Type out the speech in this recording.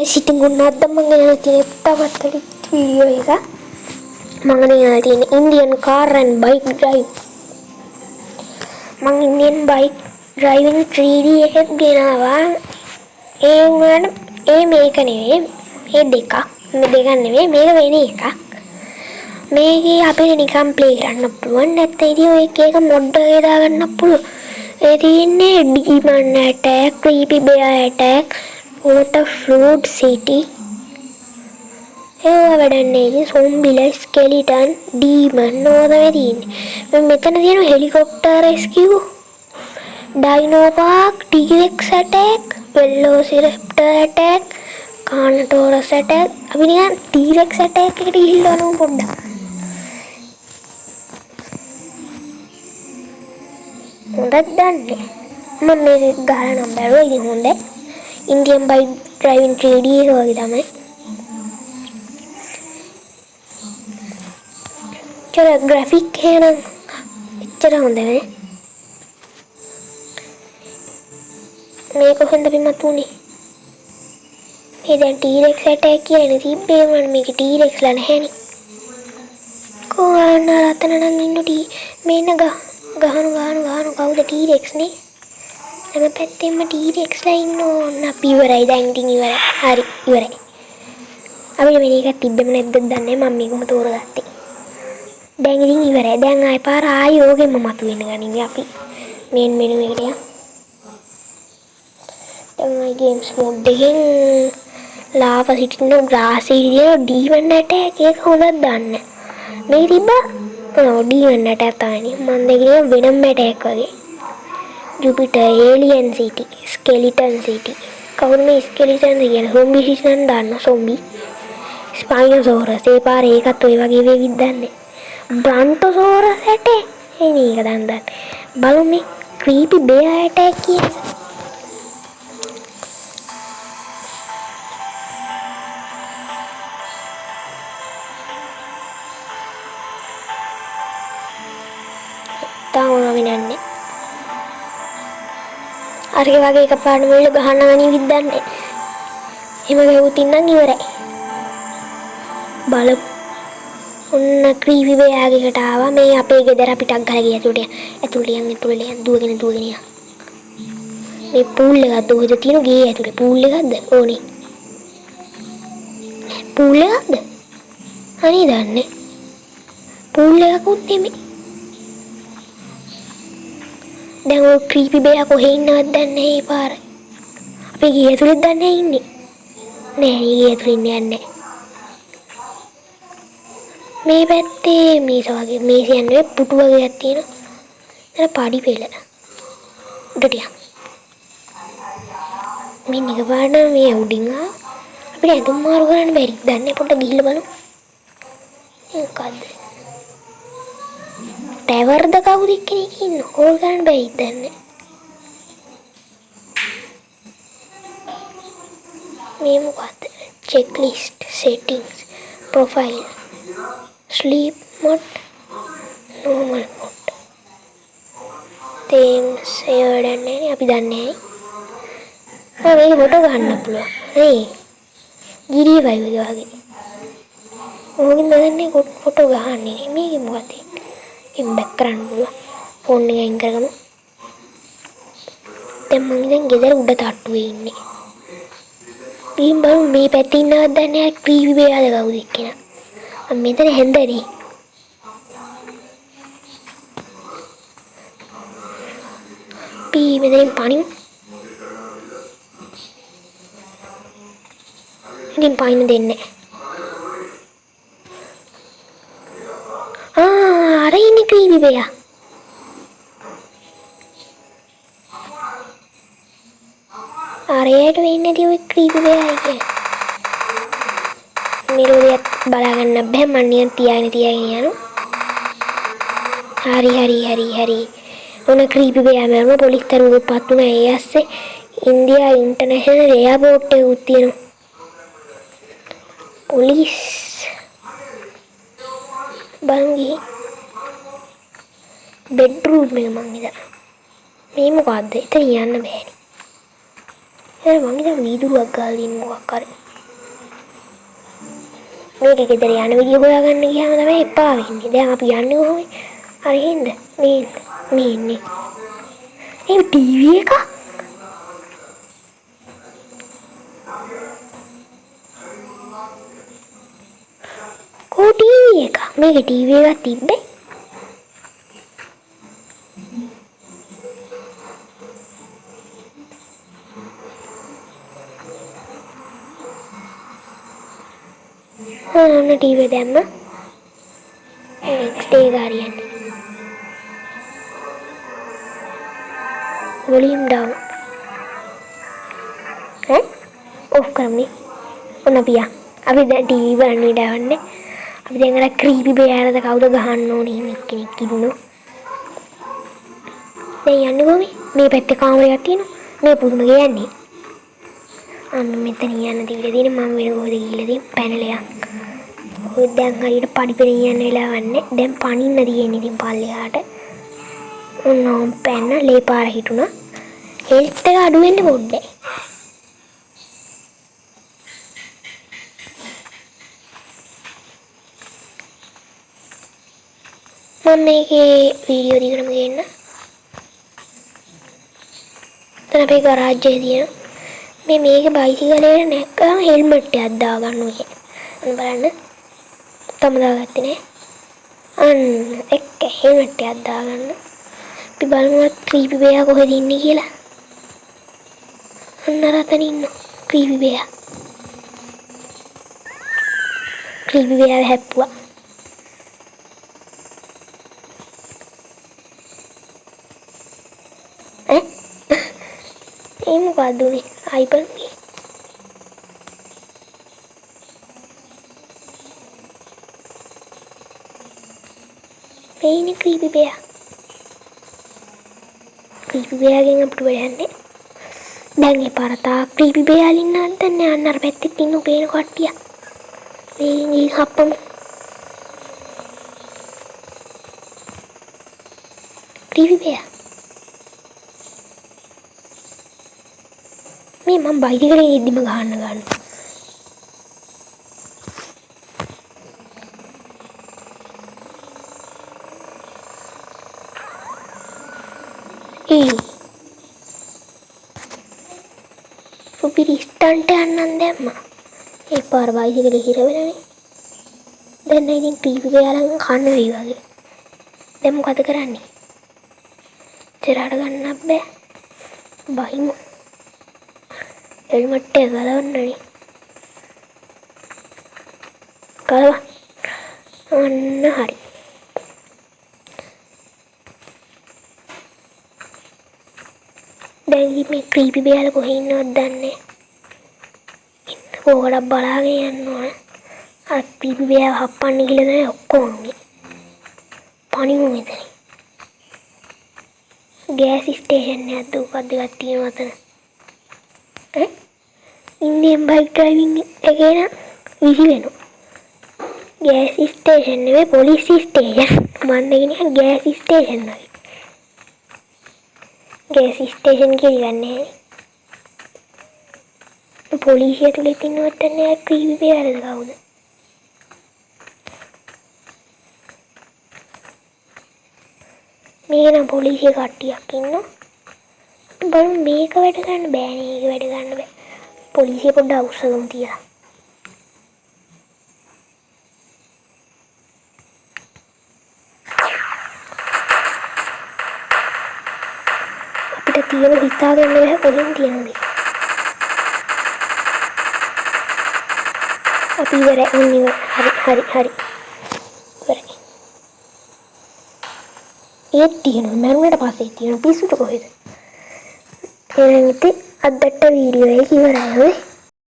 Sitting on not the Mangalati video. Mangalati in Indian car and bike drive. Mang Indian bike driving 3D Genava. A make a name, a deca, Medegan name, make a venica. Make a happy Nicam playground up to one at the idea cake a moderator and a pull. A demon attack, creepy bear attack. What a fruit city. Evidently, zombie skeleton, demon, no the marine. When Methanadian helicopter rescue, Dino Park, T-Rex attack, Velociraptor attack, Carnotaurus attack. I mean, T-Rex attack, it is no good. That's done. Mamma got a number. Indian bike driving 3D ಹೋಗಿದ್ದಾನೆ. ಚಲೋ graphic ಏನು ಇಚ್ಚರ ಹೊಂದೇನೆ මේක හොඳ බිමතුනේ මේ දැන් T-Rex attack කියන්නේ තිබ්බේ මම මේක T-Rex ලා නැහැනේ කොහොන රතන නම් ඉන්නු මේන ගහන කවුද T-Rex නේ හැම පැත්තෙම T-Rex ලා ඉන්නෝ අපි ඉවරයි දැන් ඉතින් ඉවරයි හරි ඉවරයි අපිට මේක තිබ්බෙම නැද්ද දන්නේ මම මේකම තෝරගත්තේ දැන් ඉතින් ඉවරයි දැන් ආයෙ පාර ආයෙ ඕගෙම මතුවෙන්න ගනින්නේ අපි මේන් මෙනු එකට යමු දැන් ආයෙ ගේම්ස් මෝඩ් එකෙන් ලාවා සිටින ග්‍රාස් එකේ ඩීමන් ඇටැක් එක හොඳක් දාන්න මේ තිබ්බා ඩීමන් ඇටැක් තමයි මම දෙකේ වෙනම් ඇටැක් වගේ Jupiter, Alien City, Skeleton City. Kawan me skeleton again. Zombie season done. Zombie. Spinosaurus. They are a cat to give with them. Brontosaurus attack. Any than that. Balloon creepy bear attack. Down. අරගේ වගේ එකපාරට මෙල ගහන්න ගනින් විද්දන්නේ. එහෙම ගහුවොත් ඉන්නම් ඉවරයි. බලමු. ඔන්න ක්‍රීපි බෑගයකට ආවා. මේ අපේ ගෙදර අපිටක් ගහලා ගියා ඇතුළට යන් දුවගෙන යන්. මේ පූල් එකක් දුවද තියෙන ගේ ඇතුළේ. පූල් එකක්ද? ඕනේ. පූල් එකක්ද? අනේ දන්නේ. පූල් එකකුත් නෙමෙයි. දැන් ඔය ක්‍රීපි බෑයා කොහේ ඉන්නවද දන්නේ නැහැ පාර. අපේ ගේ ඇතුළේ දන්නේ ඉන්නේ. නෑ ගේ ඇතුළේ ඉන්නේ නැහැ. මේ පැත්තේ මේස වගේ මේස යන්නේ පුටු වගේක් තියෙනවා. එතන පාඩි පෙළ. උඩට යන්න. මේ නිකපාරට මේ උඩින් අපිට ඇඳුම් මාරු කරන්න බැරි. දන්නේ පොඩ්ඩක් ගිහිල්ලා බලමු. මොකද්ද? ටැවර්ද කවුද කෙනෙක් ඉන්න හොල් ගන්න බැරි දන්නේ මේ මොකක්ද checklist settings profile sleep mode normal mode themes ඒවඩන්නේ අපි දන්නේ නැහැ මේක ෆොටෝ ගන්න පුළුවන් නේ ගිරිය වගේ ඕකෙන් දන්නේ ෆොටෝ ගහන්නේ මේක මොකද back කරන්න ෆෝන් එක අයින් කරගමු. දැන් මම දැන් ගෙදර උඩ තට්ටුවේ ඉන්නේ. ඊම් බලමු මේ පැත්තේ ඉන්නවද දන්නේ නැහැ ක්‍රීපි බෑයාද කවුද කියලා. මම මෙතන හැන්දනේ. මෙතනින් පණිමු. ඉතින් පයින් දෙන්නේ අර ඉන්නේ ක්‍රීපි බෑයා. අරයට වෙන්නේ නැති ඔය ක්‍රීපි බෑයා කියන්නේ. මෙලෝදියක් බලා ගන්න බෑ මම නියන් තියාගෙන යනවා. හරි. ඔන්න ක්‍රීපි බෑයා මරන පොලිස් තරුවෙක් පත් වුණා ඒ ඇස්සේ ඉන්දියා ඉන්ටර්නැෂනල් එයාපෝට් එකේ උත් තියෙනවා. පොලිස් බලමු ගිහින් bedroom එක මං ඉඳලා මේ මොකද්ද එතන යන්න බෑනේ. මං ඉතින් වීදුරුවක් ගාලා ඉන්න මොකක් හරි මේක ගෙදර යන විදිය හොයාගන්න ගියාම තමයි එපා වෙන්නේ. දැන් අපි යන්නේ කොහොමද? හරි හින්ද මේ ඉන්නේ. මේ ටීවී එක කො ටීවී එක මේක ටීවී එකක් තිබ්බේ ඔන්න ටීවී දැම්ම නෙක්ස්ට් එක හරියන්නේ වොලියම් ඩවුන් ඔෆ් කරමු ඔන්න පියා අපි දැන් ටීවී බලන්න ඉඩවන්නේ අපි දැන් අර ක්‍රීපි බෙයාරද කවුද ගහන්න ඕනේ මේ කෙනෙක් ඉන්නෝ දැන් යන්නේ කොහොමද මේ පැත්තේ කාමරයක් තියෙනවා මේ පුදුම ගියන්නේ අන්න මෙතන යන්න තිබිලා තියෙන මම වෙන කොහෙද ගිහලා තියෙන පැනලයක් ඔය දැන් හරියට පඩිපෙන යන්න වෙලාවක් නැහැ දැන් පනින්න තියෙන්නේ ඉතින් පල්ලෙහාට ඔන්න පැන්න ලේ පාර හිටුණා හෙල්ත් එක අඩු වෙන්න පොඩ්ඩයි මම මේකේ වීඩියෝ දිගටම ගේන්න දැන් අපේ ගරාජ්ජේ තියෙන මේකේ බයිසිකලේ නැක්කම හෙල්මට් එකක් දාගන්න ඕනේ. අන්න බලන්න. තම දාගත්තේ නේ. අන්න එක්ක හෙල්මට් එකක් දාගන්න. අපි බලමු ක්‍රීපි බෙයා කොහෙද ඉන්නේ කියලා. අන්න රතන ඉන්න ක්‍රීපි බෙයා. ක්‍රීපි බෙයා හැප්පුවා. ඒ මොකද්ද මේ අයිපන් මේ මේනේ ක්‍රීපි බෙයා ගෙන් අපිට වෙලන්නේ දැන් ඒ පාර තා ක්‍රීපි බෙයා ඉන්නවද දැන් අන්න අර පැත්තේ ඉන්න පේන කට්ටිය මේ හප්පමු ක්‍රීපි බෙයා මේ මම බයිසිකලේ ඉද්දිම ගන්න සුපිරි ස්ටන්ට් යන්නන් දැම්මා ඒ පාර බයිසිකලේ හිර වෙලානේ දැන් ඉතින් ටීවී ගාලන් කන්න වෙයි වගේ දැන් මොකද කරන්නේ ඉතරට ගන්නත් බෑ බහිමු හෙල්මට් එක ගලවන්නනේ ගලව අන්න හරි දැන් මේ ක්‍රීපි බෙයාලා කොහේ ඉන්නවද දන්නේ ඕකට බලාගෙන යන්න ඕන අර ක්‍රීපි බෙයාව හප්පන්න කියලා තමයි ඔක්කොම පණිමු මෙතන ගෑස් ස්ටේෂන් එකක් දුකක් දෙකක් තියෙනවා අතන ඉන්දියන් බයික් ඩ්‍රයිවිං එකේ නම් විසි වෙනවා ගෑස් ස්ටේෂන් නෙවෙයි පොලිස් ස්ටේෂන් මන් දෙන්නේ ගෑස් ස්ටේෂන් වගේ ගෑස් ස්ටේෂන් කියන්නේ පොලිසිය තුල ඉන්නවත් නැහැ ක්‍රීපි බෙයාරද කවුද මේක නම් පොලිසිය කට්ටියක් ඉන්නවා බලමු මේක වැඩ ගන්න බෑනේ ඒක වැඩ ගන්න බෑ පොලිසිය පොඩ්ඩක් උස්සගමු තියලා අපිට තියෙන හිතාගන්න බෑ කොහෙන් තියෙනවද අපි ඉවරයි හරි ඉවරයි ඒත් තියෙනවා මරුණට පස්සේ තියෙන පිස්සුට කොහෙද එහෙනම් ඉතින් අදට වීඩියෝ එක ඉවරයි